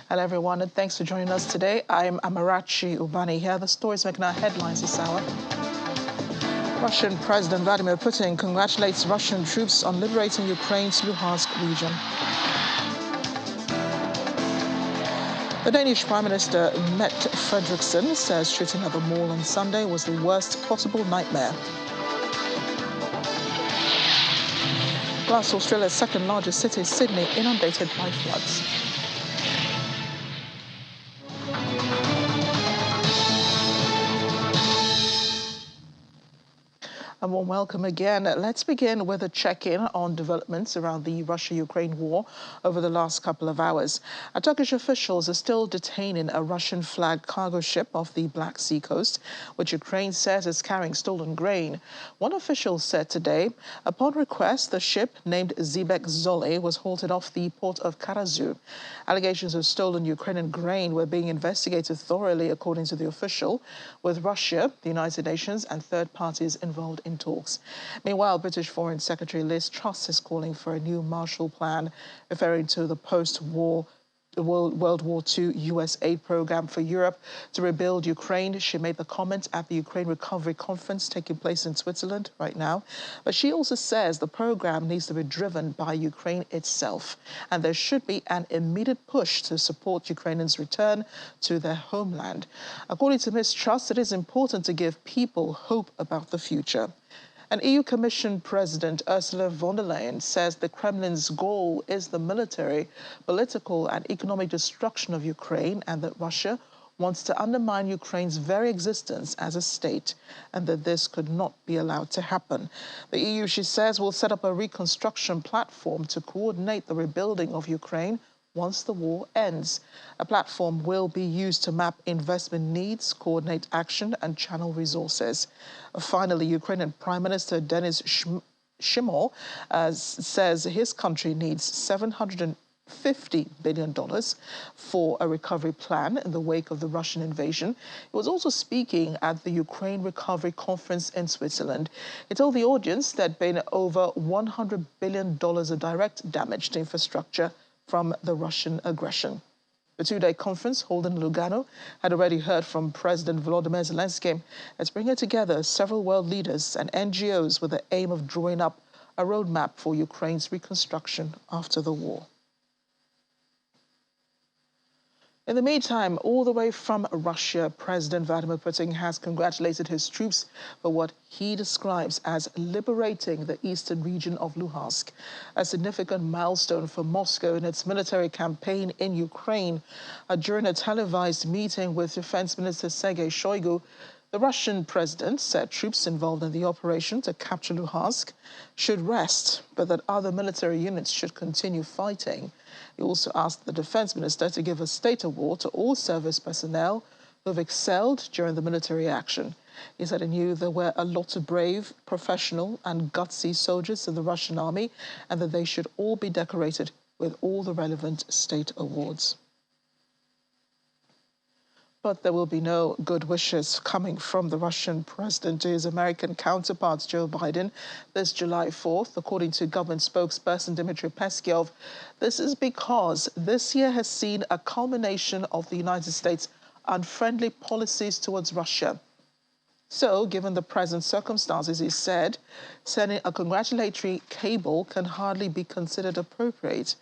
Hello, everyone, and thanks for joining us today. I'm Amarachi Ubani. Here are the stories making our headlines this hour. Russian President Vladimir Putin congratulates Russian troops on liberating Ukraine's Luhansk region. The Danish Prime Minister Mette Frederiksen says shooting at the mall on Sunday was the worst possible nightmare. Plus, Australia's second largest city, Sydney, inundated by floods. A warm welcome again. Let's begin with a check-in on developments around the Russia-Ukraine war over the last couple of hours. Turkish officials are still detaining a Russian-flagged cargo ship off the Black Sea coast, which Ukraine says is carrying stolen grain. One official said today, upon request, the ship, named Zibek Zole, was halted off the port of Karazu. Allegations of stolen Ukrainian grain were being investigated thoroughly, according to the official, with Russia, the United Nations and third parties involved in talks. Meanwhile, British Foreign Secretary Liz Truss is calling for a new Marshall Plan, referring to the post-war World War II US aid program for Europe to rebuild Ukraine. She made the comment at the Ukraine Recovery Conference taking place in Switzerland right now. But she also says the program needs to be driven by Ukraine itself, and there should be an immediate push to support Ukrainians' return to their homeland. According to Ms. Truss, it is important to give people hope about the future. And EU Commission President Ursula von der Leyen says the Kremlin's goal is the military, political and economic destruction of Ukraine, and that Russia wants to undermine Ukraine's very existence as a state, and that this could not be allowed to happen. The EU, she says, will set up a reconstruction platform to coordinate the rebuilding of Ukraine once the war ends. A platform will be used to map investment needs, coordinate action and channel resources. Finally, Ukrainian Prime Minister Denis Shmyhal says his country needs $750 billion for a recovery plan in the wake of the Russian invasion. He was also speaking at the Ukraine Recovery Conference in Switzerland. He told the audience there had been over $100 billion of direct damage to infrastructure from the Russian aggression. The two-day conference, held in Lugano, had already heard from President Volodymyr Zelensky. It's bringing together several world leaders and NGOs with the aim of drawing up a roadmap for Ukraine's reconstruction after the war. In the meantime, all the way from Russia, President Vladimir Putin has congratulated his troops for what he describes as liberating the eastern region of Luhansk, a significant milestone for Moscow in its military campaign in Ukraine. During a televised meeting with Defense Minister Sergei Shoigu, the Russian president said troops involved in the operation to capture Luhansk should rest, but that other military units should continue fighting. He also asked the defense minister to give a state award to all service personnel who have excelled during the military action. He said he knew there were a lot of brave, professional and gutsy soldiers in the Russian army, and that they should all be decorated with all the relevant state awards. But there will be no good wishes coming from the Russian president to his American counterpart, Joe Biden, this July 4th, according to government spokesperson Dmitry Peskov. This is because this year has seen a culmination of the United States' unfriendly policies towards Russia. So, given the present circumstances, he said, sending a congratulatory cable can hardly be considered appropriate.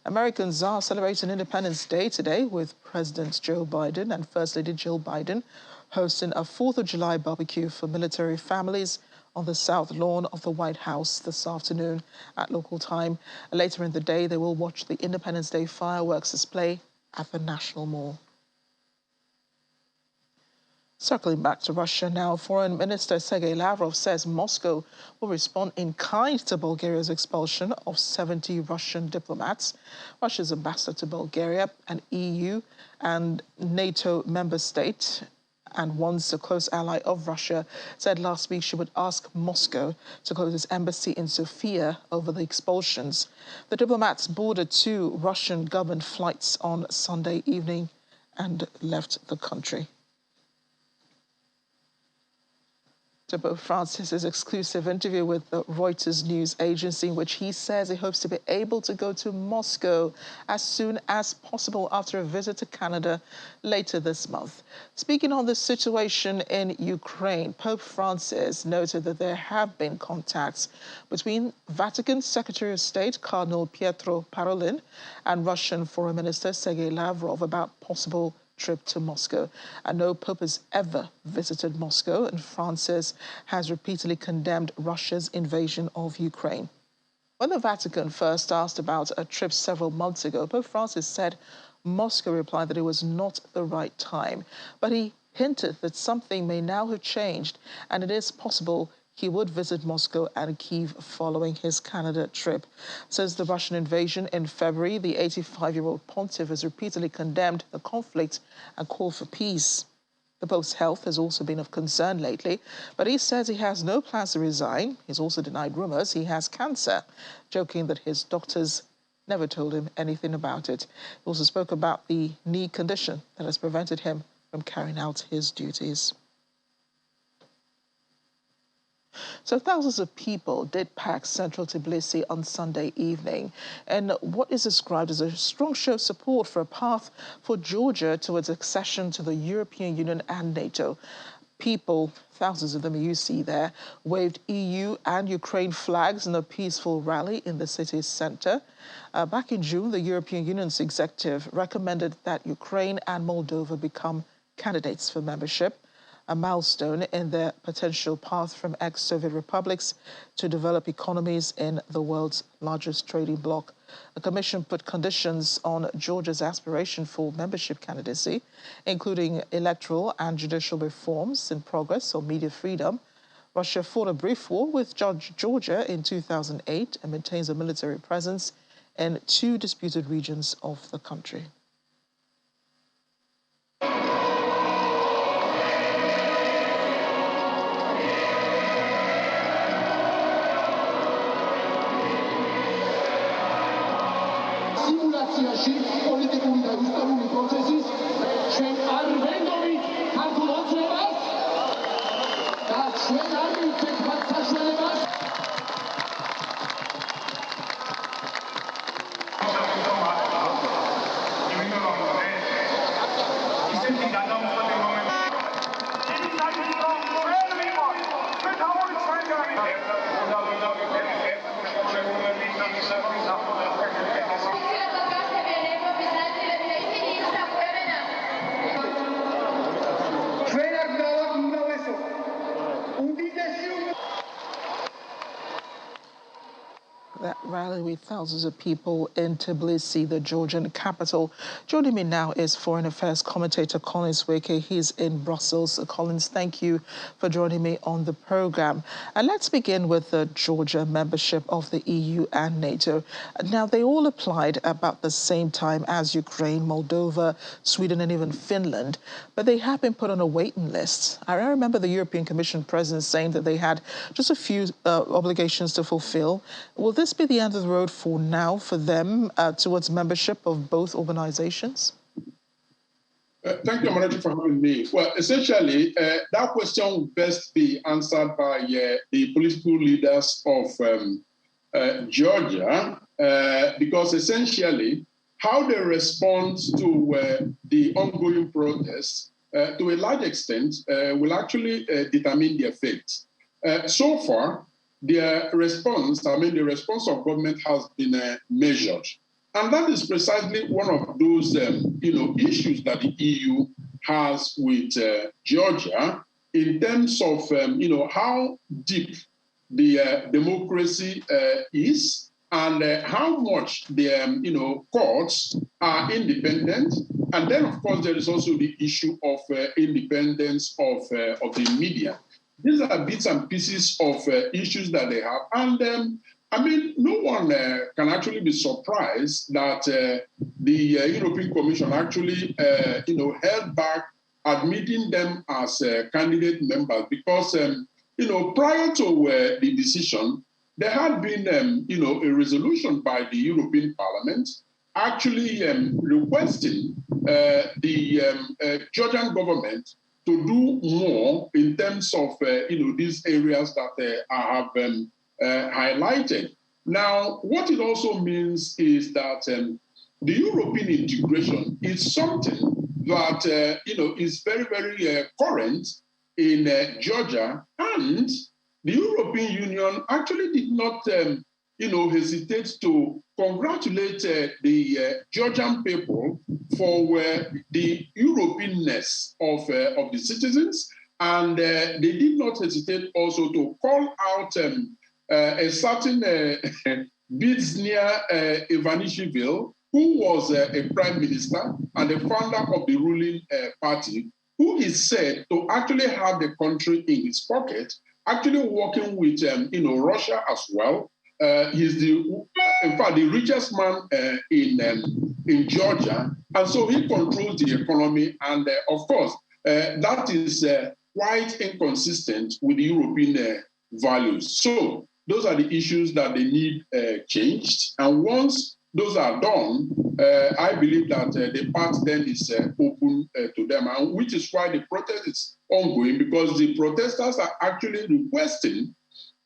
Americans are celebrating Independence Day today, with President Joe Biden and First Lady Jill Biden hosting a 4th of July barbecue for military families on the south lawn of the White House this afternoon at local time. Later in the day, they will watch the Independence Day fireworks display at the National Mall. Circling back to Russia now, Foreign Minister Sergei Lavrov says Moscow will respond in kind to Bulgaria's expulsion of 70 Russian diplomats. Russia's ambassador to Bulgaria, an EU and NATO member state, and once a close ally of Russia, said last week she would ask Moscow to close its embassy in Sofia over the expulsions. The diplomats boarded 2 Russian government flights on Sunday evening and left the country. to Pope Francis's exclusive interview with the Reuters news agency, in which he says he hopes to be able to go to Moscow as soon as possible after a visit to Canada later this month. Speaking on the situation in Ukraine, Pope Francis noted that there have been contacts between Vatican Secretary of State Cardinal Pietro Parolin and Russian Foreign Minister Sergei Lavrov about possible trip to Moscow. And no pope has ever visited Moscow, and Francis has repeatedly condemned Russia's invasion of Ukraine. When the Vatican first asked about a trip several months ago, Pope Francis said Moscow replied that it was not the right time. But he hinted that something may now have changed, and it is possible he would visit Moscow and Kyiv following his Canada trip. Since the Russian invasion in February, the 85-year-old pontiff has repeatedly condemned the conflict and called for peace. The Pope's health has also been of concern lately, but he says he has no plans to resign. He's also denied rumours he has cancer, joking that his doctors never told him anything about it. He also spoke about the knee condition that has prevented him from carrying out his duties. So thousands of people did pack central Tbilisi on Sunday evening in what is described as a strong show of support for a path for Georgia towards accession to the European Union and NATO. People, thousands of them you see there, waved EU and Ukraine flags in a peaceful rally in the city's centre. Back in June, the European Union's executive recommended that Ukraine and Moldova become candidates for membership, a milestone in their potential path from ex-Soviet republics to develop economies in the world's largest trading bloc. The Commission put conditions on Georgia's aspiration for membership candidacy, including electoral and judicial reforms in progress on media freedom. Russia fought a brief war with Georgia in 2008 and maintains a military presence in 2 disputed regions of the country. That rally with thousands of people in Tbilisi, the Georgian capital. Joining me now is Foreign Affairs commentator Collins Weke. He's in Brussels. Collins, thank you for joining me on the program. And let's begin with the Georgia membership of the EU and NATO. Now, they all applied about the same time as Ukraine, Moldova, Sweden, and even Finland, but they have been put on a waiting list. I remember the European Commission president saying that they had just a few obligations to fulfill. Will this be the end of the road for now for them towards membership of both organizations? Thank you, Manager, for having me. Well, essentially, that question will best be answered by the political leaders of Georgia, because essentially, how they respond to the ongoing protests, to a large extent, will actually determine their fate. So far, their response, the response of government has been measured. And that is precisely one of those, issues that the EU has with Georgia in terms of, how deep the democracy is and how much the, courts are independent. And then, of course, there is also the issue of independence of the media. These are bits and pieces of issues that they have. And no one can actually be surprised that the European Commission actually, held back admitting them as candidate members because, prior to the decision, there had been, a resolution by the European Parliament actually requesting the Georgian government to do more in terms of these areas that I have highlighted. Now, what it also means is that the European integration is something that is very, very current in Georgia, and the European Union actually did not hesitate to congratulate the Georgian people for the Europeanness of the citizens, and they did not hesitate also to call out a certain Bidznia Ivanishvili, who was a prime minister and the founder of the ruling party, who is said to actually have the country in his pocket, actually working with Russia as well. He's in fact, the richest man in Georgia, and so he controls the economy. And of course, that is quite inconsistent with the European values. So those are the issues that they need changed. And once those are done, I believe that the path then is open to them, and which is why the protest is ongoing, because the protesters are actually requesting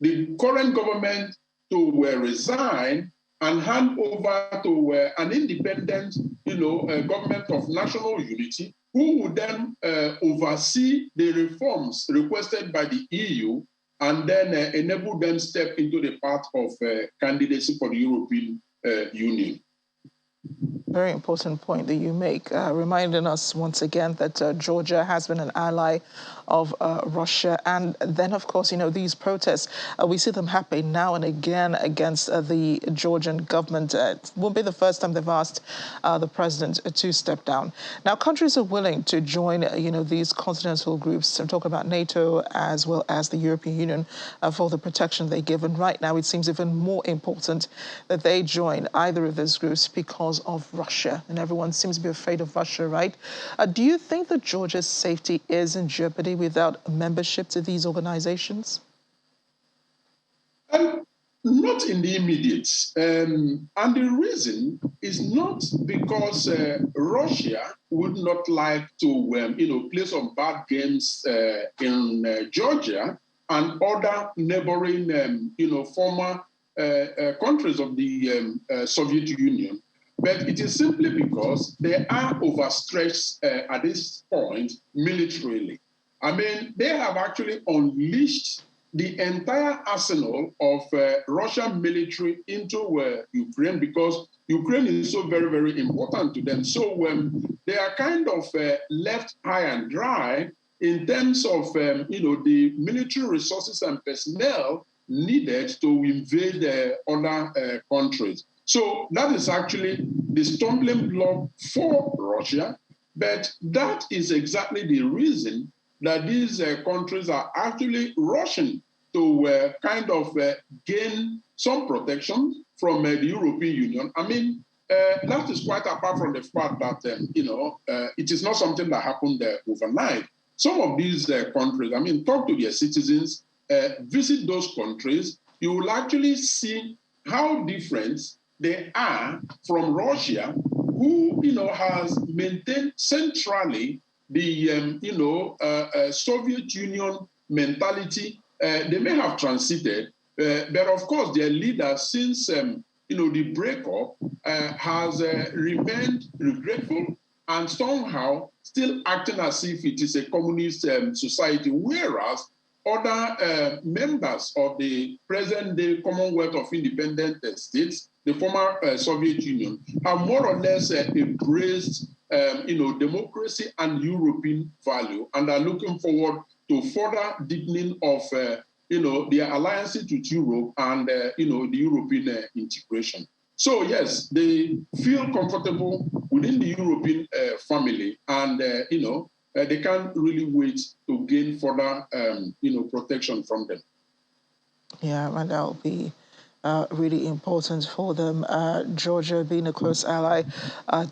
the current government to resign and hand over to an independent, government of national unity, who would then oversee the reforms requested by the EU, and then enable them step into the path of candidacy for the European Union. Very important point that you make, reminding us once again that Georgia has been an ally of Russia. And then, of course, these protests, we see them happen now and again against the Georgian government. It won't be the first time they've asked the president to step down. Now, countries are willing to join, these continental groups. I'm talking about NATO as well as the European Union for the protection they give. And right now, it seems even more important that they join either of those groups because of Russia. And everyone seems to be afraid of Russia, right? Do you think that Georgia's safety is in jeopardy without membership to these organizations? Not in the immediate. And the reason is not because Russia would not like to, play some bad games in Georgia and other neighboring, former countries of the Soviet Union. But it is simply because they are overstretched at this point militarily. I mean, they have actually unleashed the entire arsenal of Russian military into Ukraine, because Ukraine is so very, very important to them. So they are kind of left high and dry in terms of, the military resources and personnel needed to invade other countries. So that is actually the stumbling block for Russia, but that is exactly the reason that these countries are actually rushing to kind of gain some protection from the European Union. I mean, that is quite apart from the fact that, it is not something that happened overnight. Some of these countries, I mean, talk to their citizens, visit those countries, you will actually see how different they are from Russia, who, has maintained centrally the, Soviet Union mentality. They may have transited, but of course their leader, since, the breakup, has remained regretful and somehow still acting as if it is a communist society, whereas other members of the present-day Commonwealth of Independent States, the former Soviet Union, have more or less embraced, democracy and European value, and are looking forward to further deepening of, their alliances with Europe and, the European integration. So yes, they feel comfortable within the European family, and, they can't really wait to gain further, protection from them. Yeah, and that'll be really important for them. Georgia being a close ally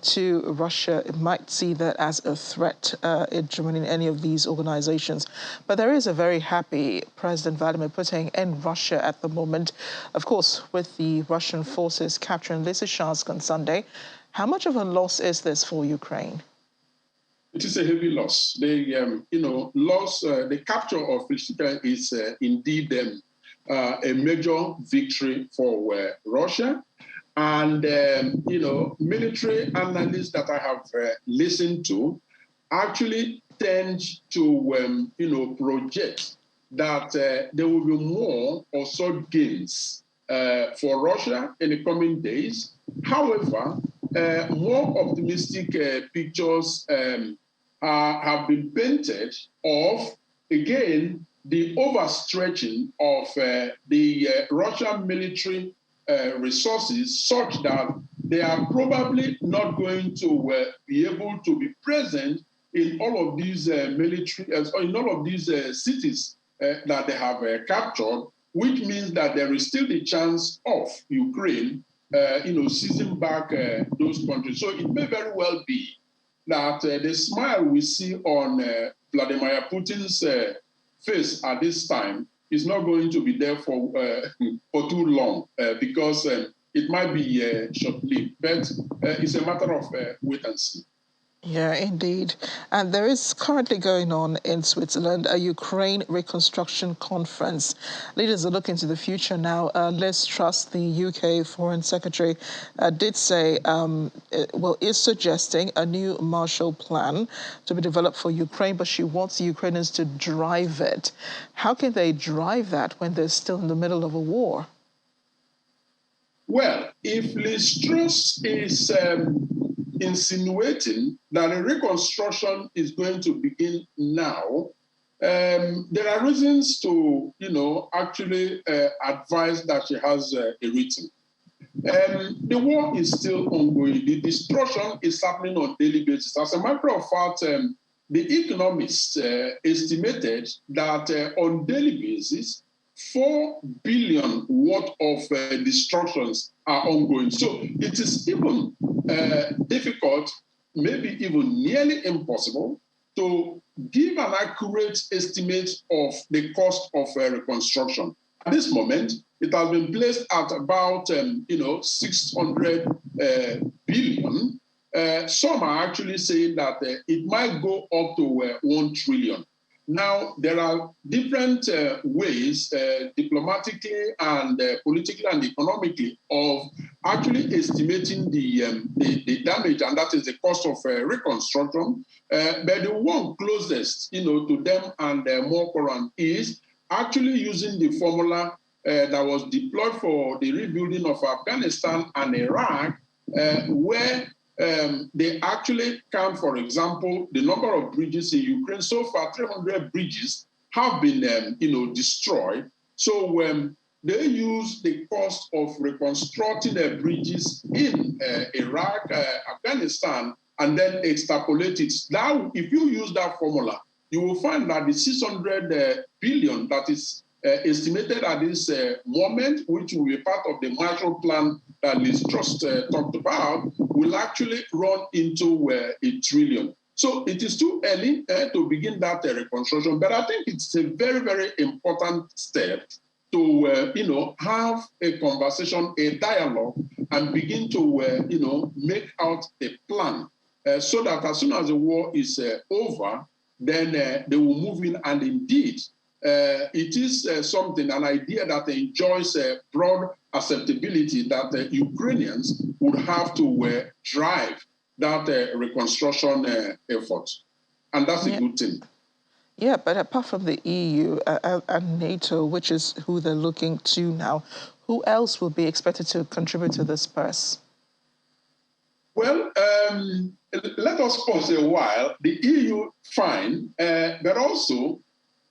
to Russia, it might see that as a threat in joining any of these organizations. But there is a very happy President Vladimir Putin in Russia at the moment. Of course, with the Russian forces capturing Lysychansk on Sunday. How much of a loss is this for Ukraine? It is a heavy loss. The capture of Pristina is indeed a major victory for Russia. And, military analysts that I have listened to actually tend to, project that there will be more or so gains for Russia in the coming days. However, more optimistic pictures have been painted of, again, the overstretching of the Russian military resources, such that they are probably not going to be able to be present in all of these military, in all of these cities that they have captured, which means that there is still the chance of Ukraine, seizing back those countries. So it may very well be that the smile we see on Vladimir Putin's face at this time is not going to be there for too long because it might be short-lived. But it's a matter of wait and see. Yeah, indeed. And there is currently going on in Switzerland a Ukraine Reconstruction conference. Leaders are looking to the future now. Liz Truss, the UK Foreign Secretary, did say, is suggesting a new Marshall Plan to be developed for Ukraine, but she wants the Ukrainians to drive it. How can they drive that when they're still in the middle of a war? Well, if Liz Truss is insinuating that a reconstruction is going to begin now, there are reasons to, actually advise that she has a written. The war is still ongoing. The destruction is happening on a daily basis. As a matter of fact, the economists estimated that on a daily basis, 4 billion worth of destructions are ongoing. So it is even difficult, maybe even nearly impossible, to give an accurate estimate of the cost of reconstruction. At this moment, it has been placed at about 600 billion. Some are actually saying that it might go up to 1 trillion. Now, there are different ways, diplomatically and politically and economically, of actually estimating the damage, and that is the cost of reconstruction. But the one closest, to them and more current is actually using the formula that was deployed for the rebuilding of Afghanistan and Iraq, where they actually count, for example, the number of bridges in Ukraine. So far, 300 bridges have been, destroyed. So they use the cost of reconstructing the bridges in Iraq, Afghanistan, and then extrapolate it. Now, if you use that formula, you will find that the 600 billion that is estimated at this moment, which will be part of the Marshall Plan that Liz Truss talked about, will actually run into 1 trillion. So it is too early to begin that reconstruction, but I think it's a very, very important step to, have a conversation, a dialogue, and begin to, make out a plan so that as soon as the war is over, then they will move in, and indeed, it is something, an idea that enjoys broad acceptability that Ukrainians would have to drive that reconstruction effort. And that's a good thing. Yeah, but apart from the EU and NATO, which is who they're looking to now, who else will be expected to contribute to this purse? Well, let us pause a while. The EU, fine, but also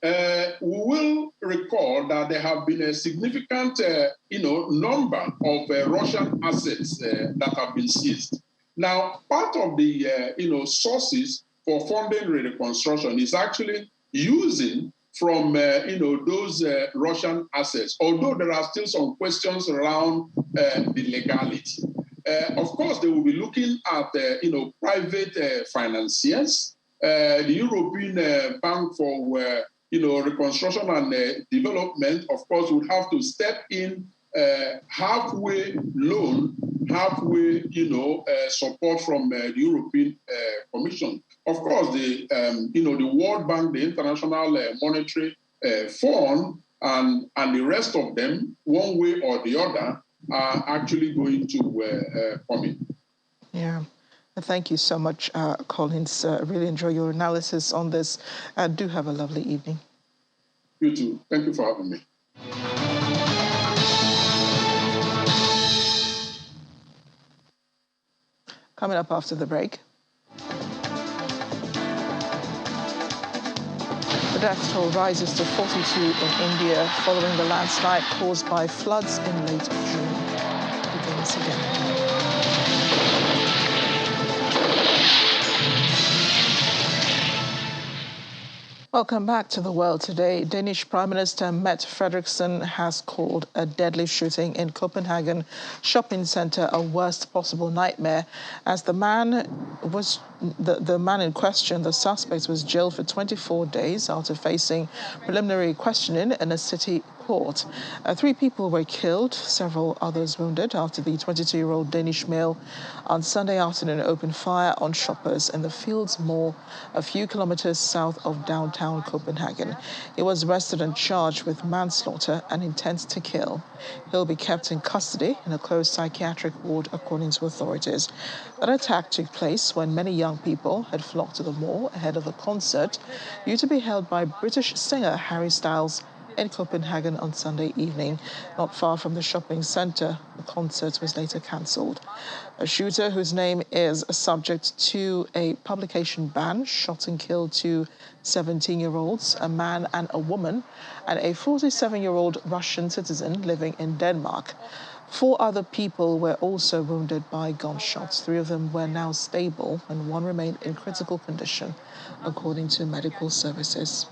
we will recall that there have been a significant, number of Russian assets that have been seized. Now, part of the, sources for funding reconstruction is actually using from, those Russian assets, although there are still some questions around the legality. Of course, they will be looking at, private financiers. The European Bank for, reconstruction and development, of course, would have to step in halfway loan, halfway, support from the European Commission. Of course, the World Bank, the International Monetary Fund, and the rest of them, one way or the other, are actually going to come in. Yeah. Thank you so much, Collins. Really enjoy your analysis on this. Do have a lovely evening. You too. Thank you for having me. Coming up after the break. The death toll rises to 42 in India following the landslide caused by floods in late June. Begins again. Welcome back to The World Today. Danish Prime Minister Mette Frederiksen has called a deadly shooting in Copenhagen shopping centre a worst possible nightmare, as the man in question, the suspect, was jailed for 24 days after facing preliminary questioning in a city court. 3 people were killed, several others wounded, after the 22-year-old Danish male on Sunday afternoon opened fire on shoppers in the Fields Mall a few kilometers south of downtown Copenhagen. He was arrested and charged with manslaughter and intent to kill. He'll be kept in custody in a closed psychiatric ward, according to authorities. That attack took place when many young people had flocked to the mall ahead of a concert due to be held by British singer Harry Styles in Copenhagen on Sunday evening. Not far from the shopping centre, the concert was later cancelled. A shooter whose name is subject to a publication ban shot and killed 2 17-year-olds, a man and a woman, and a 47-year-old Russian citizen living in Denmark. 4 other people were also wounded by gunshots. 3 of them were now stable and 1 remained in critical condition, according to medical services.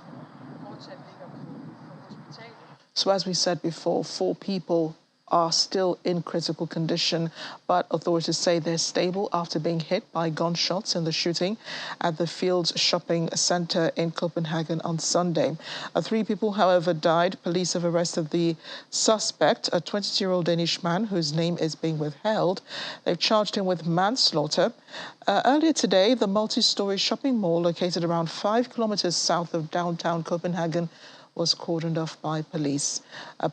So as we said before, 4 people are still in critical condition, but authorities say they're stable after being hit by gunshots in the shooting at the Fields shopping centre in Copenhagen on Sunday. 3 people, however, died. Police have arrested the suspect, a 22-year-old Danish man whose name is being withheld. They've charged him with manslaughter. Earlier today, the multi-storey shopping mall located around 5 kilometres south of downtown Copenhagen was cordoned off by police.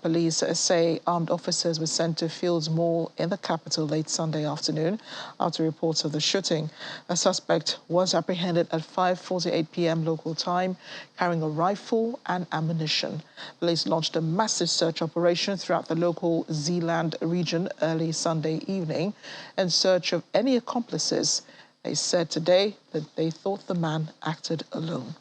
Police say armed officers were sent to Fields Mall in the capital late Sunday afternoon after reports of the shooting. A suspect was apprehended at 5:48 p.m. local time, carrying a rifle and ammunition. Police launched a massive search operation throughout the local Zealand region early Sunday evening in search of any accomplices. They said today that they thought the man acted alone.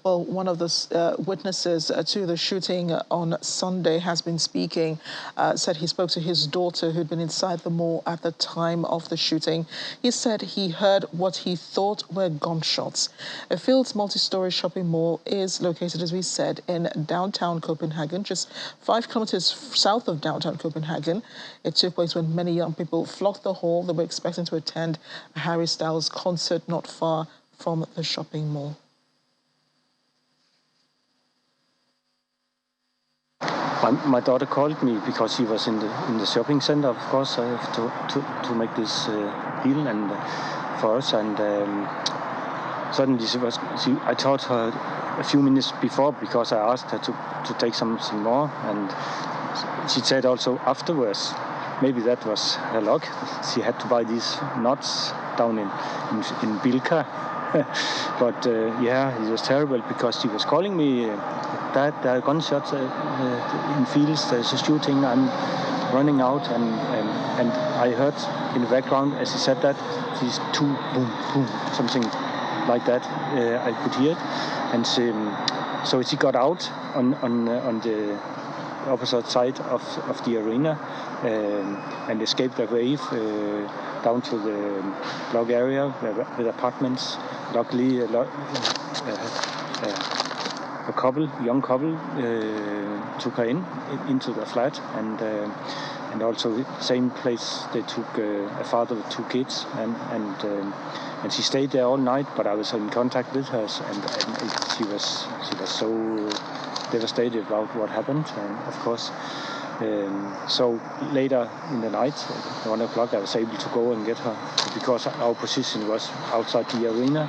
Well, one of the witnesses to the shooting on Sunday has been speaking, said he spoke to his daughter who'd been inside the mall at the time of the shooting. He said he heard what he thought were gunshots. A Fields multi-storey shopping mall is located, as we said, in downtown Copenhagen, just 5 kilometers south of downtown Copenhagen. It took place when many young people flocked the hall. They were expecting to attend a Harry Styles concert not far from the shopping mall. My daughter called me because she was in the shopping center. Of course, I have to make this deal and for us. And suddenly I told her a few minutes before because I asked her to take some more, and she said also afterwards. Maybe that was her luck. She had to buy these nuts down in Bilka. But yeah, it was terrible because she was calling me. That there are gunshots in Fields. There's a shooting. I'm running out, and I heard in the background as he said that these 2 boom boom, something like that. I could hear it, and so she got out on the opposite side of the arena and escaped a wave down to the block area with apartments. Luckily, a young couple, took her into the flat, and also same place they took a father with 2 kids, and she stayed there all night. But I was in contact with her, and she was so devastated about what happened, of course. So later in the night, at 1 o'clock, I was able to go and get her because our position was outside the arena.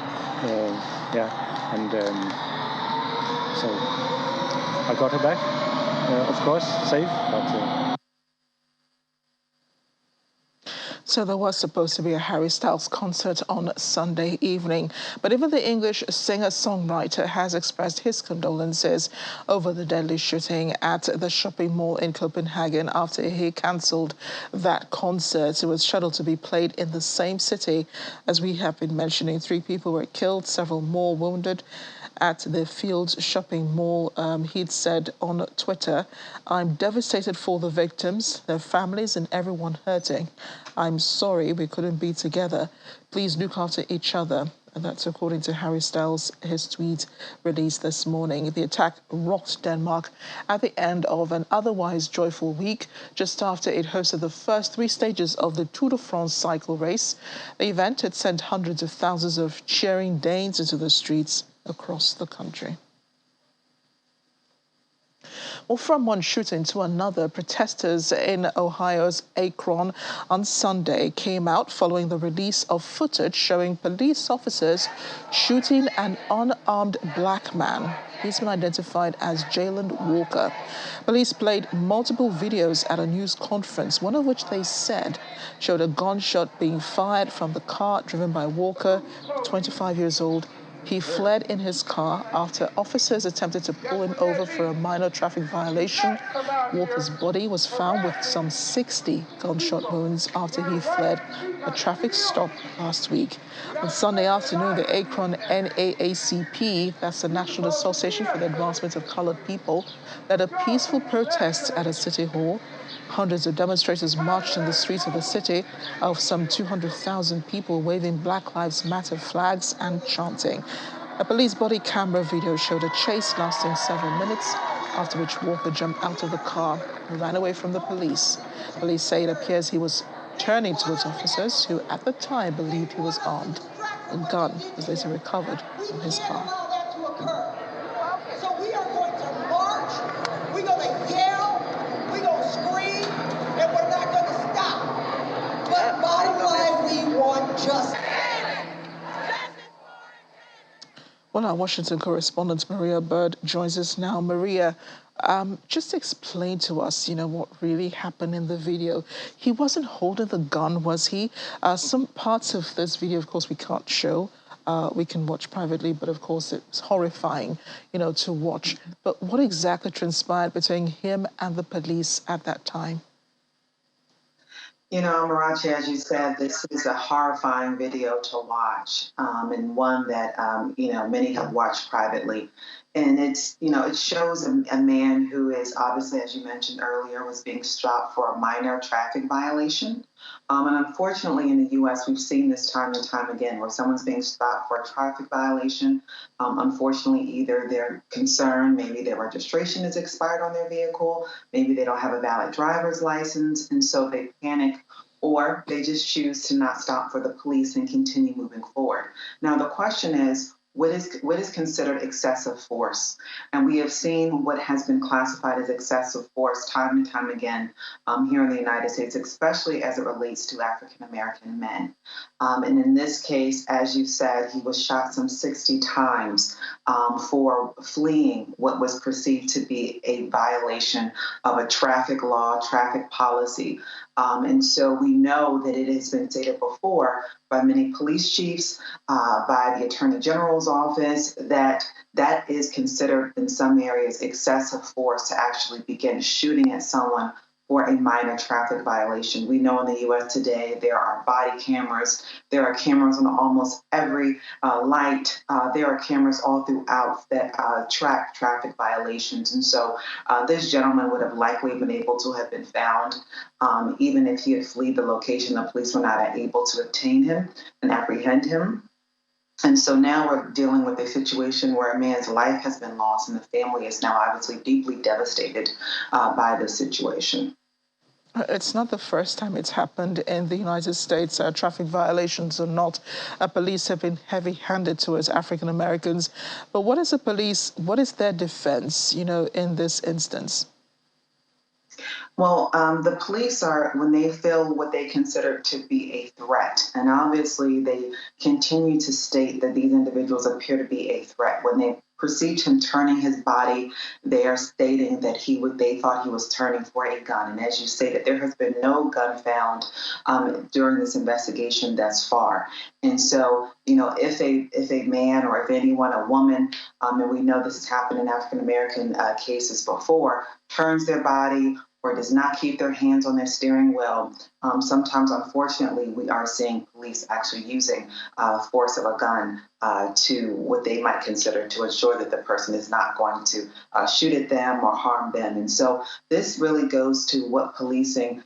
So I got her back, of course, safe, but. So there was supposed to be a Harry Styles concert on Sunday evening, but even the English singer-songwriter has expressed his condolences over the deadly shooting at the shopping mall in Copenhagen after he cancelled that concert. It was scheduled to be played in the same city. As we have been mentioning, 3 people were killed, several more wounded at the Fields shopping mall. He'd said on Twitter, "I'm devastated for the victims, their families and everyone hurting. I'm sorry we couldn't be together. Please look after each other." And that's according to Harry Styles, his tweet released this morning. The attack rocked Denmark at the end of an otherwise joyful week, just after it hosted the first 3 stages of the Tour de France cycle race. The event had sent hundreds of thousands of cheering Danes into the streets across the country. Well, from one shooting to another, protesters in Ohio's Akron on Sunday came out following the release of footage showing police officers shooting an unarmed black man. He's been identified as Jalen Walker. Police played multiple videos at a news conference, one of which they said showed a gunshot being fired from the car driven by Walker, 25 years old. He fled in his car after officers attempted to pull him over for a minor traffic violation. Walker's body was found with some 60 gunshot wounds after he fled a traffic stop last week. On Sunday afternoon, the Akron NAACP, that's the National Association for the Advancement of Colored People, led a peaceful protest at a city hall. Hundreds of demonstrators marched in the streets of the city, of some 200,000 people waving Black Lives Matter flags and chanting. A police body camera video showed a chase lasting several minutes, after which Walker jumped out of the car and ran away from the police. Police say it appears he was turning towards officers who at the time believed he was armed. A gun was later recovered from his car. So we are going to march, we're going to yell, we're going to scream, and we're not going to stop. But bottom line, we want justice. Well, our Washington correspondent Maria Bird joins us now. Maria, just explain to us, what really happened in the video. He wasn't holding the gun, was he? Some parts of this video, of course, we can't show. We can watch privately, but of course it's horrifying, to watch. But what exactly transpired between him and the police at that time? Marachi, as you said, this is a horrifying video to watch, and one that, many have watched privately. And it shows a man who is obviously, as you mentioned earlier, was being stopped for a minor traffic violation. And unfortunately, in the U.S., we've seen this time and time again, where someone's being stopped for a traffic violation. Unfortunately, either they're concerned, maybe their registration is expired on their vehicle, maybe they don't have a valid driver's license, and so they panic, or they just choose to not stop for the police and continue moving forward. Now, the question is, what is considered excessive force? And we have seen what has been classified as excessive force time and time again here in the United States, especially as it relates to African-American men. And in this case, as you said, he was shot some 60 times for fleeing what was perceived to be a violation of a traffic law, traffic policy. And so we know that it has been stated before by many police chiefs, by the Attorney General's office, that is considered in some areas excessive force to actually begin shooting at someone for a minor traffic violation. We know in the U.S. today there are body cameras. There are cameras on almost every light. There are cameras all throughout that track traffic violations. And so this gentleman would have likely been able to have been found. Even if he had fled the location, the police were not able to obtain him and apprehend him. And so now we're dealing with a situation where a man's life has been lost and the family is now obviously deeply devastated by this situation. It's not the first time it's happened in the United States. Traffic violations or not, police have been heavy-handed towards African Americans. But what is their defense, in this instance? Well, the police are, when they feel what they consider to be a threat, and obviously they continue to state that these individuals appear to be a threat. When they perceived him turning his body, they are stating that they thought he was turning for a gun. And as you stated, there has been no gun found during this investigation thus far. And so, if a man or if anyone, a woman, and we know this has happened in African American cases before, turns their body or does not keep their hands on their steering wheel, sometimes, unfortunately, we are seeing police actually using force of a gun to what they might consider to ensure that the person is not going to shoot at them or harm them. And so this really goes to what policing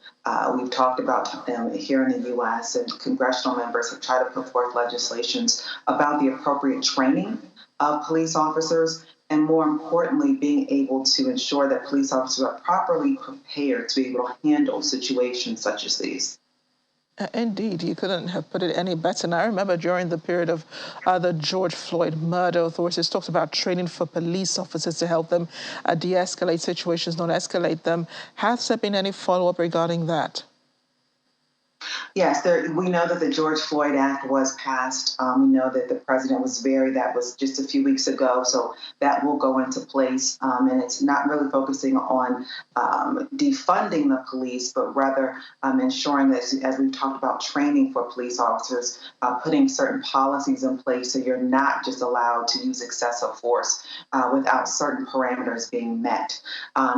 we've talked about here in the U.S., and congressional members have tried to put forth legislations about the appropriate training of police officers, and more importantly, being able to ensure that police officers are properly prepared to be able to handle situations such as these. Indeed, you couldn't have put it any better. And I remember during the period of the George Floyd murder, authorities talked about training for police officers to help them de-escalate situations, not escalate them. Has there been any follow-up regarding that? Yes, we know that the George Floyd Act was passed. We know that the president that was just a few weeks ago, so that will go into place. And it's not really focusing on defunding the police, but rather ensuring that, as we've talked about, training for police officers, putting certain policies in place so you're not just allowed to use excessive force without certain parameters being met.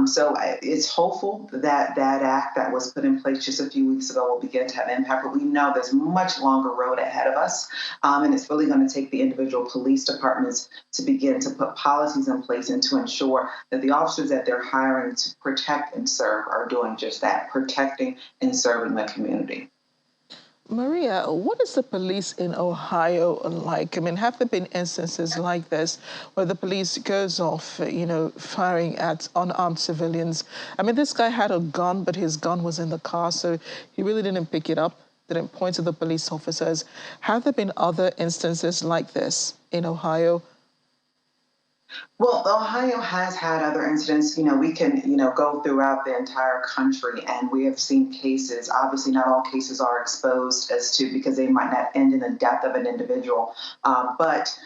So it's hopeful that that act that was put in place just a few weeks ago will begin to have impact, but we know there's a much longer road ahead of us, and it's really going to take the individual police departments to begin to put policies in place and to ensure that the officers that they're hiring to protect and serve are doing just that, protecting and serving the community. Maria, what is the police in Ohio like? I mean, have there been instances like this where the police goes off, firing at unarmed civilians? I mean, this guy had a gun, but his gun was in the car, so he really didn't pick it up, didn't point to the police officers. Have there been other instances like this in Ohio? Well, Ohio has had other incidents. We can, go throughout the entire country, and we have seen cases. Obviously, not all cases are exposed because they might not end in the death of an individual. But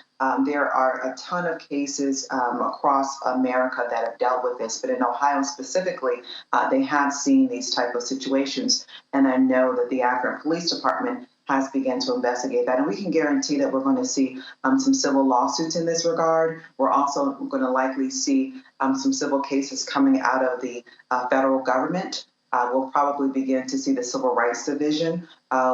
there are a ton of cases across America that have dealt with this. But in Ohio specifically, they have seen these type of situations. And I know that the Akron Police Department has begun to investigate that. And we can guarantee that we're going to see some civil lawsuits in this regard. We're also going to likely see some civil cases coming out of the federal government. We'll probably begin to see the Civil Rights Division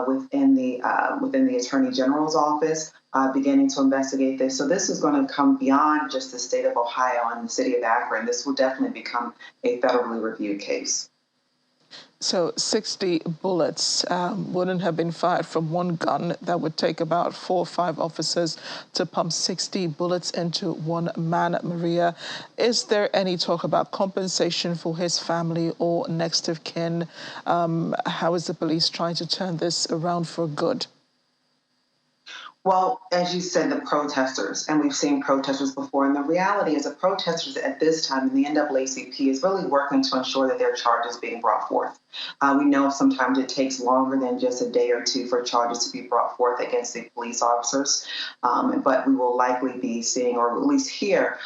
within the Attorney General's office beginning to investigate this. So this is going to come beyond just the state of Ohio and the city of Akron. This will definitely become a federally reviewed case. So 60 bullets wouldn't have been fired from one gun. That would take about 4 or 5 officers to pump 60 bullets into one man, Maria. Is there any talk about compensation for his family or next of kin? How is the police trying to turn this around for good? Well, as you said, the protesters, and we've seen protesters before, and the reality is the protesters at this time in the NAACP is really working to ensure that their charges being brought forth. We know sometimes it takes longer than just a day or two for charges to be brought forth against the police officers, but we will likely be seeing, or at least hear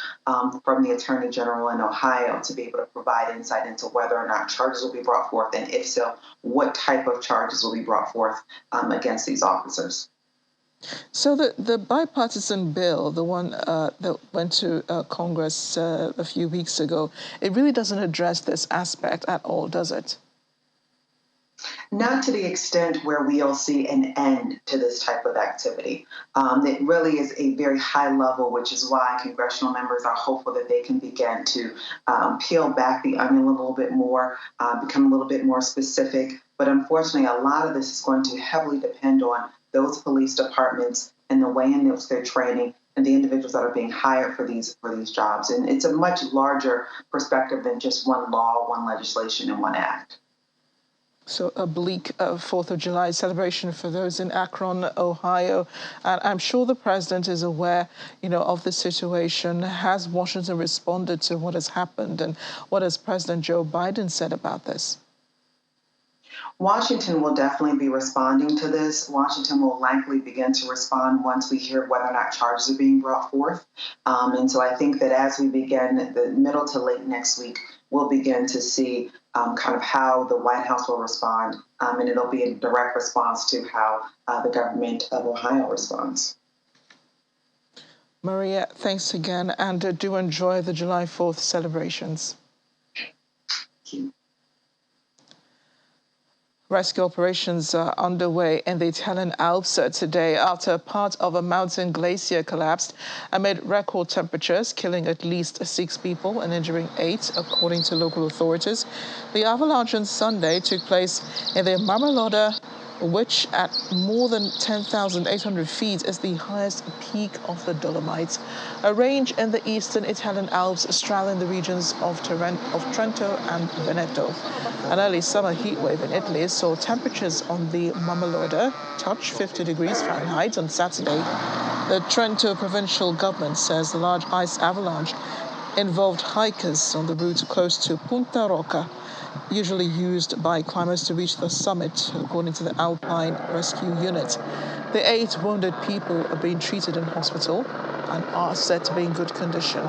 from the Attorney General in Ohio to be able to provide insight into whether or not charges will be brought forth, and if so, what type of charges will be brought forth against these officers. So the bipartisan bill, the one that went to Congress a few weeks ago, it really doesn't address this aspect at all, does it? Not to the extent where we'll see an end to this type of activity. It really is a very high level, which is why congressional members are hopeful that they can begin to peel back the onion a little bit more, become a little bit more specific. But unfortunately, a lot of this is going to heavily depend on those police departments and the way in which they're training and the individuals that are being hired for these jobs. And it's a much larger perspective than just one law, one legislation, and one act. So a bleak 4th of July celebration for those in Akron, Ohio. And I'm sure the president is aware, of the situation. Has Washington responded to what has happened? And what has President Joe Biden said about this? Washington will definitely be responding to this. Washington will likely begin to respond once we hear whether or not charges are being brought forth. And so I think that as we begin the middle to late next week, we'll begin to see kind of how the White House will respond. And it'll be a direct response to how the government of Ohio responds. Maria, thanks again, and do enjoy the July 4th celebrations. Thank you. Rescue operations are underway in the Italian Alps today after part of a mountain glacier collapsed amid record temperatures, killing at least 6 people and injuring 8, according to local authorities. The avalanche on Sunday took place in the Marmolada, which at more than 10,800 feet is the highest peak of the Dolomites, a range in the eastern Italian Alps straddling the regions of Trento and Veneto. An early summer heat wave in Italy saw temperatures on the Marmolada touch 50 degrees Fahrenheit on Saturday. The Trento provincial government says the large ice avalanche involved hikers on the route close to Punta Rocca, usually used by climbers to reach the summit, according to the Alpine Rescue Unit. The 8 wounded people are being treated in hospital and are said to be in good condition.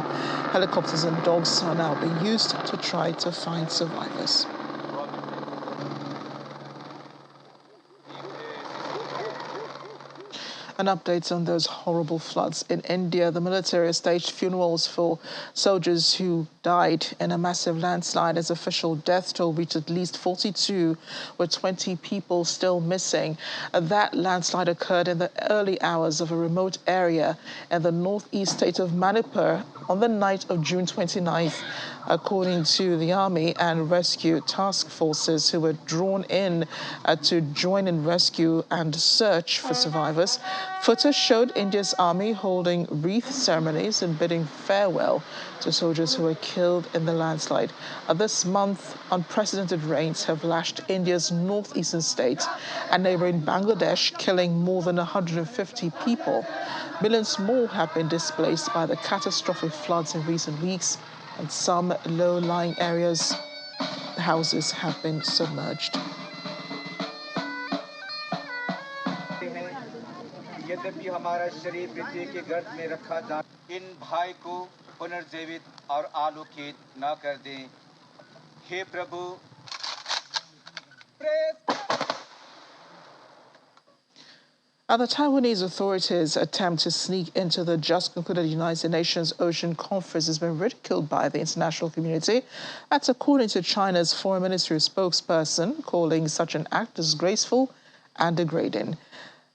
Helicopters and dogs are now being used to try to find survivors. An update on those horrible floods in India. The military has staged funerals for soldiers who died in a massive landslide as official death toll reached at least 42, with 20 people still missing. That landslide occurred in the early hours of a remote area in the northeast state of Manipur on the night of June 29th, according to the Army and rescue task forces who were drawn in to join in rescue and search for survivors. Footage showed India's army holding wreath ceremonies and bidding farewell to soldiers who were killed in the landslide. This month, unprecedented rains have lashed India's northeastern states and neighboring Bangladesh, killing more than 150 people. Millions more have been displaced by the catastrophic floods in recent weeks, and some low-lying areas, houses have been submerged. यद्यपि हमारा शरीर पृथ्वी के गर्त में रखा जा इन भाई को पुनर्जीवित और आलोकित न कर दें हे प्रभु The Taiwanese authorities' attempt to sneak into the just concluded United Nations Ocean Conference has been ridiculed by the international community. That's according to China's Foreign Ministry spokesperson, calling such an act disgraceful and degrading.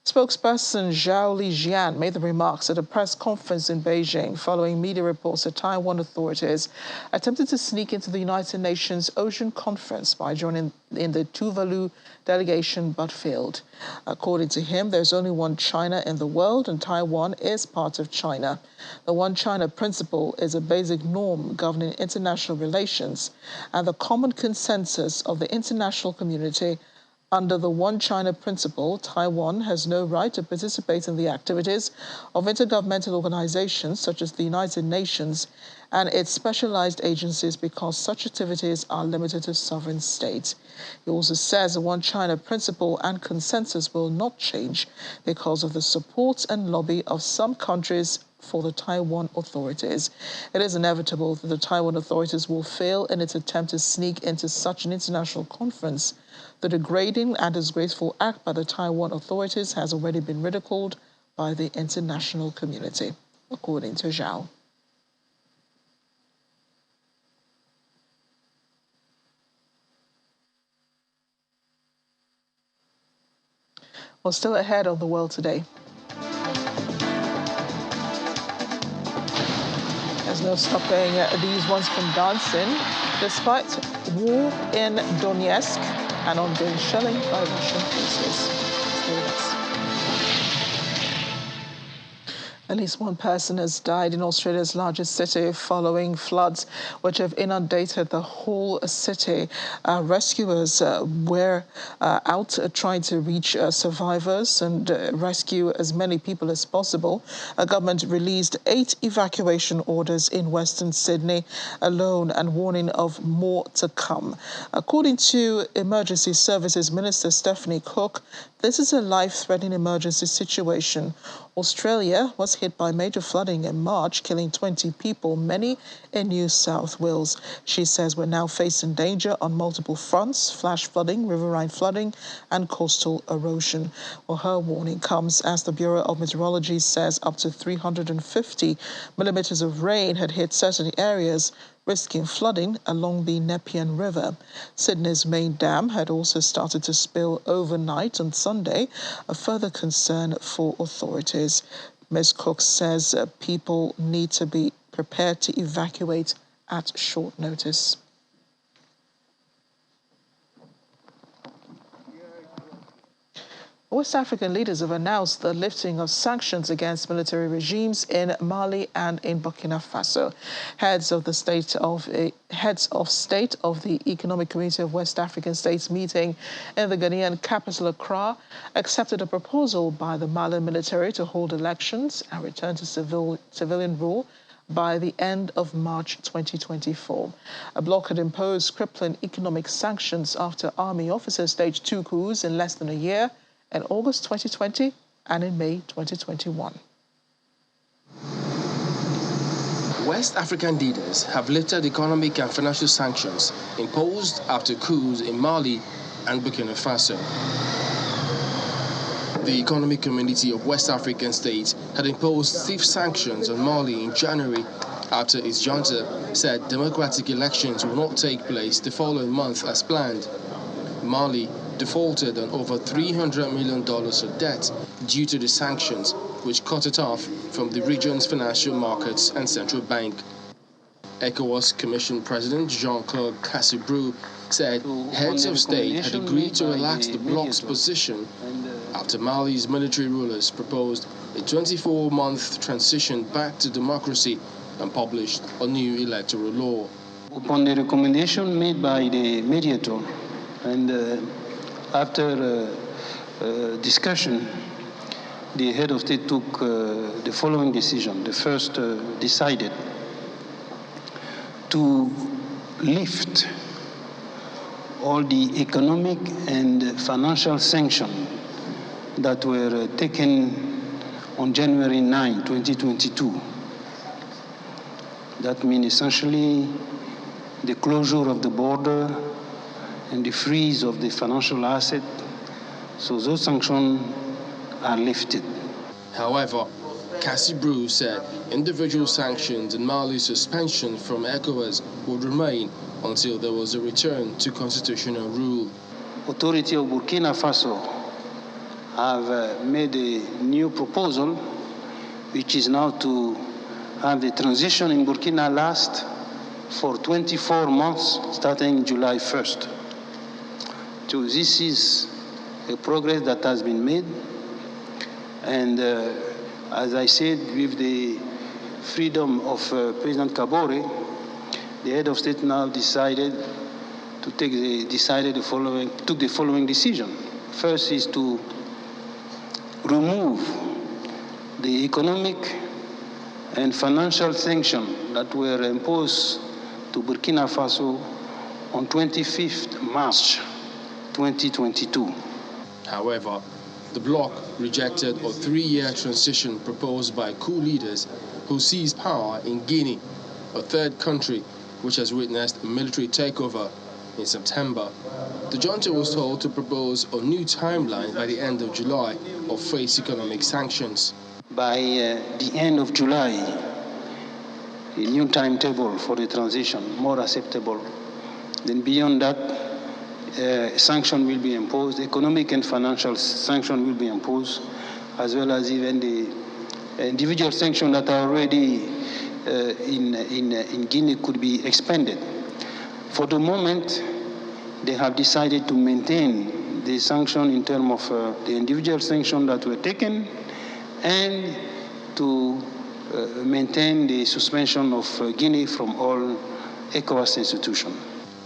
Spokesperson Zhao Lijian made the remarks at a press conference in Beijing following media reports that Taiwan authorities attempted to sneak into the United Nations Ocean Conference by joining in the Tuvalu delegation but failed. According to him, there's only one China in the world and Taiwan is part of China. The One China principle is a basic norm governing international relations and the common consensus of the international community. Under the One China principle, Taiwan has no right to participate in the activities of intergovernmental organizations such as the United Nations and its specialized agencies because such activities are limited to sovereign states. He also says the One China principle and consensus will not change because of the support and lobby of some countries for the Taiwan authorities. It is inevitable that the Taiwan authorities will fail in its attempt to sneak into such an international conference. The degrading and disgraceful act by the Taiwan authorities has already been ridiculed by the international community, according to Zhao. Well, still ahead of the world today. There's no stopping these ones from dancing, despite war in Donetsk and ongoing shelling by Russian forces. Stay with us. At least one person has died in Australia's largest city following floods which have inundated the whole city. Rescuers were out trying to reach survivors and rescue as many people as possible. A government released 8 evacuation orders in Western Sydney alone and warning of more to come. According to Emergency Services Minister Stephanie Cook, this is a life-threatening emergency situation. Australia was hit by major flooding in March, killing 20 people, many in New South Wales. She says we're now facing danger on multiple fronts: flash flooding, riverine flooding, and coastal erosion. Well, her warning comes as the Bureau of Meteorology says up to 350 millimetres of rain had hit certain areas, risking flooding along the Nepean River. Sydney's main dam had also started to spill overnight on Sunday, a further concern for authorities. Ms. Cook says people need to be prepared to evacuate at short notice. West African leaders have announced the lifting of sanctions against military regimes in Mali and in Burkina Faso. Heads of state of the Economic Community of West African States meeting in the Ghanaian capital Accra accepted a proposal by the Malian military to hold elections and return to civilian rule by the end of March 2024. A bloc had imposed crippling economic sanctions after army officers staged 2 coups in less than a year, in August 2020 and in May 2021. West African leaders have lifted economic and financial sanctions imposed after coups in Mali and Burkina Faso. The Economic Community of West African States had imposed stiff sanctions on Mali in January after its junta said democratic elections will not take place the following month as planned. Mali defaulted on over $300 million of debt due to the sanctions, which cut it off from the region's financial markets and central bank. ECOWAS Commission President Jean-Claude Cassibrou said heads of state had agreed to relax the bloc's position after Mali's military rulers proposed a 24-month transition back to democracy and published a new electoral law. Upon the recommendation made by the mediator and after discussion, the head of state took the following decision. The first decided to lift all the economic and financial sanctions that were taken on January 9, 2022. That means essentially the closure of the border and the freeze of the financial asset. So those sanctions are lifted. However, Cassibrou said individual sanctions and Mali's suspension from ECOWAS would remain until there was a return to constitutional rule. Authority of Burkina Faso have made a new proposal, which is now to have the transition in Burkina last for 24 months, starting July 1st. So this is a progress that has been made. And as I said, with the freedom of President Kabore, the head of state now decided to took the following decision. First is to remove the economic and financial sanctions that were imposed to Burkina Faso on 25th March 2022. However, the bloc rejected a 3-year transition proposed by coup leaders who seized power in Guinea, a third country which has witnessed a military takeover in September. The junta was told to propose a new timeline by the end of July or face economic sanctions. By the end of July, a new timetable for the transition, more acceptable. Then beyond that, sanction will be imposed, economic and financial sanction will be imposed, as well as even the individual sanctions that are already in Guinea could be expanded. For the moment, they have decided to maintain the sanction in terms of the individual sanctions that were taken and to maintain the suspension of Guinea from all ECOWAS institutions.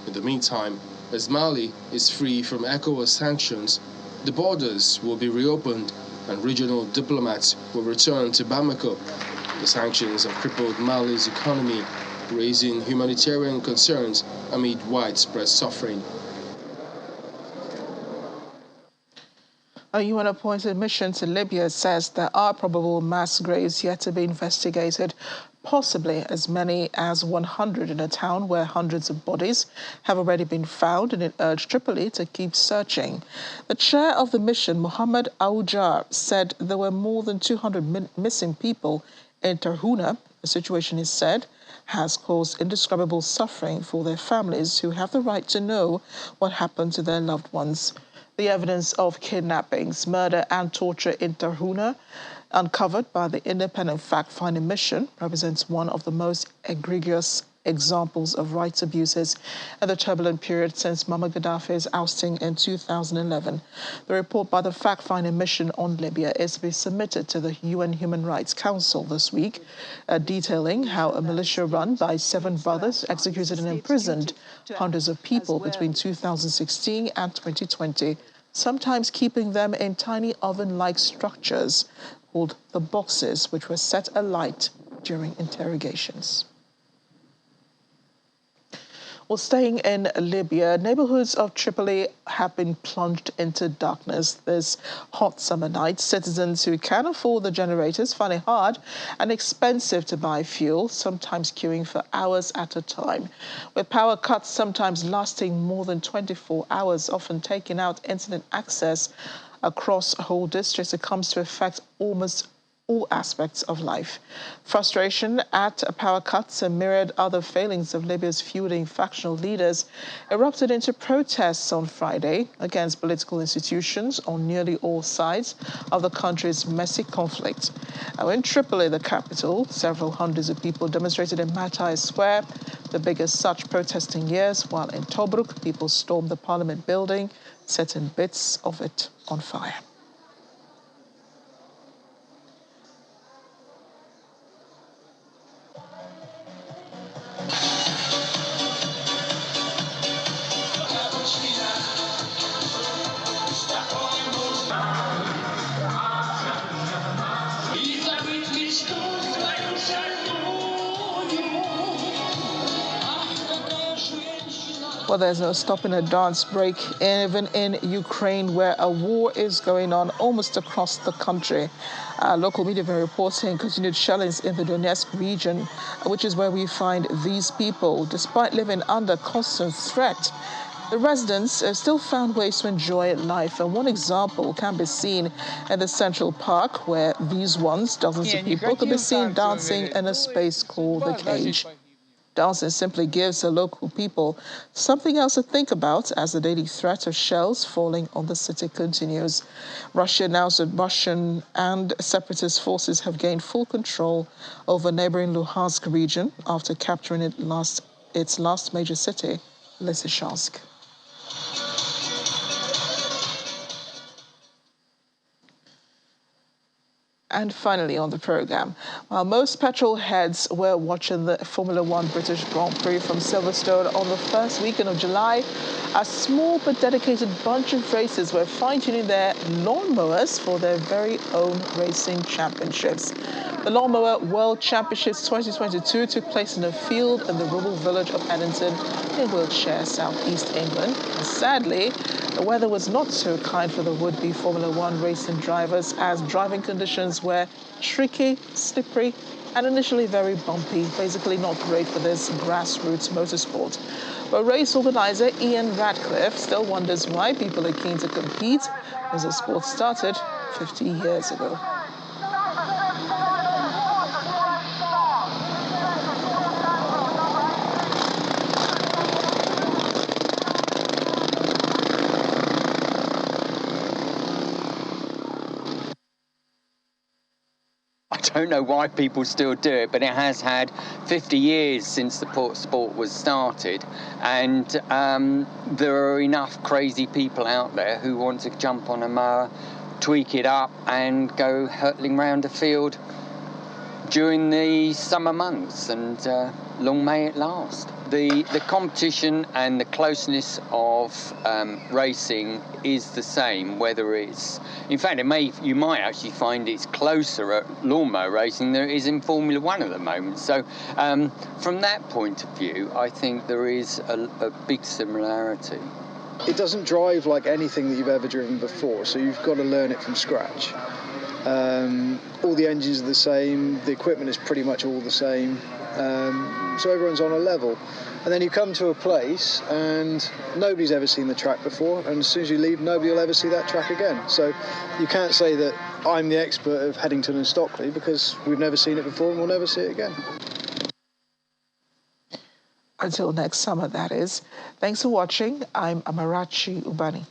In the meantime, as Mali is free from ECOWAS sanctions, the borders will be reopened and regional diplomats will return to Bamako. The sanctions have crippled Mali's economy, raising humanitarian concerns amid widespread suffering. A UN-appointed mission to Libya says there are probable mass graves yet to be investigated, possibly as many as 100 in a town where hundreds of bodies have already been found, and it urged Tripoli to keep searching. The chair of the mission, Mohammed Aujar, said there were more than 200 missing people in Tarhuna. The situation, he said, has caused indescribable suffering for their families who have the right to know what happened to their loved ones. The evidence of kidnappings, murder and torture in Tarhuna, uncovered by the independent fact-finding mission, represents one of the most egregious examples of rights abuses in the turbulent period since Muammar Gaddafi's ousting in 2011. The report by the fact-finding mission on Libya is to be submitted to the UN Human Rights Council this week, detailing how a militia run by 7 brothers executed and imprisoned hundreds of people between 2016 and 2020, sometimes keeping them in tiny oven-like structures called the boxes, which were set alight during interrogations. Well, staying in Libya, neighborhoods of Tripoli have been plunged into darkness this hot summer night. Citizens who can afford the generators find it hard and expensive to buy fuel, sometimes queuing for hours at a time. With power cuts sometimes lasting more than 24 hours, often taking out internet access across whole districts, it comes to affect almost all aspects of life. Frustration at power cuts and myriad other failings of Libya's feuding factional leaders erupted into protests on Friday against political institutions on nearly all sides of the country's messy conflict. Now, in Tripoli, the capital, several hundreds of people demonstrated in Matai Square, the biggest such protest in years, while in Tobruk, people stormed the parliament building, setting bits of it on fire. Well, there's no stopping a dance break, even in Ukraine, where a war is going on almost across the country. Local media have been reporting continued shellings in the Donetsk region, which is where we find these people. Despite living under constant threat, the residents have still found ways to enjoy life. And one example can be seen in the Central Park, where these ones, dozens of people, could be seen dancing in a space called the Cage. Dancing simply gives the local people something else to think about as the daily threat of shells falling on the city continues. Russia announced that Russian and separatist forces have gained full control over neighboring Luhansk region after capturing its last major city, Lysychansk. And finally on the programme, while most petrol heads were watching the Formula One British Grand Prix from Silverstone on the first weekend of July, a small but dedicated bunch of racers were fine-tuning their lawnmowers for their very own racing championships. The Lawnmower World Championships 2022 took place in a field in the rural village of Eddington in Wiltshire, southeast England. And sadly, the weather was not so kind for the would-be Formula One racing drivers, as driving conditions were tricky, slippery, and initially very bumpy, basically not great for this grassroots motorsport. But race organizer Ian Radcliffe still wonders why people are keen to compete, as the sport started 50 years ago. I don't know why people still do it, but it has had 50 years since the sport was started, and there are enough crazy people out there who want to jump on a mower, tweak it up and go hurtling round a field during the summer months, and long may it last. The competition and the closeness of racing is the same, whether it's, in fact, you might actually find it's closer at lawnmower racing than it is in Formula One at the moment. So from that point of view, I think there is a big similarity. It doesn't drive like anything that you've ever driven before, so you've got to learn it from scratch. All the engines are the same, the equipment is pretty much all the same, so everyone's on a level. And then you come to a place and nobody's ever seen the track before, and as soon as you leave, nobody will ever see that track again. So you can't say that I'm the expert of Headington and Stockley, because we've never seen it before and we'll never see it again. Until next summer, that is. Thanks for watching. I'm Amarachi Ubani.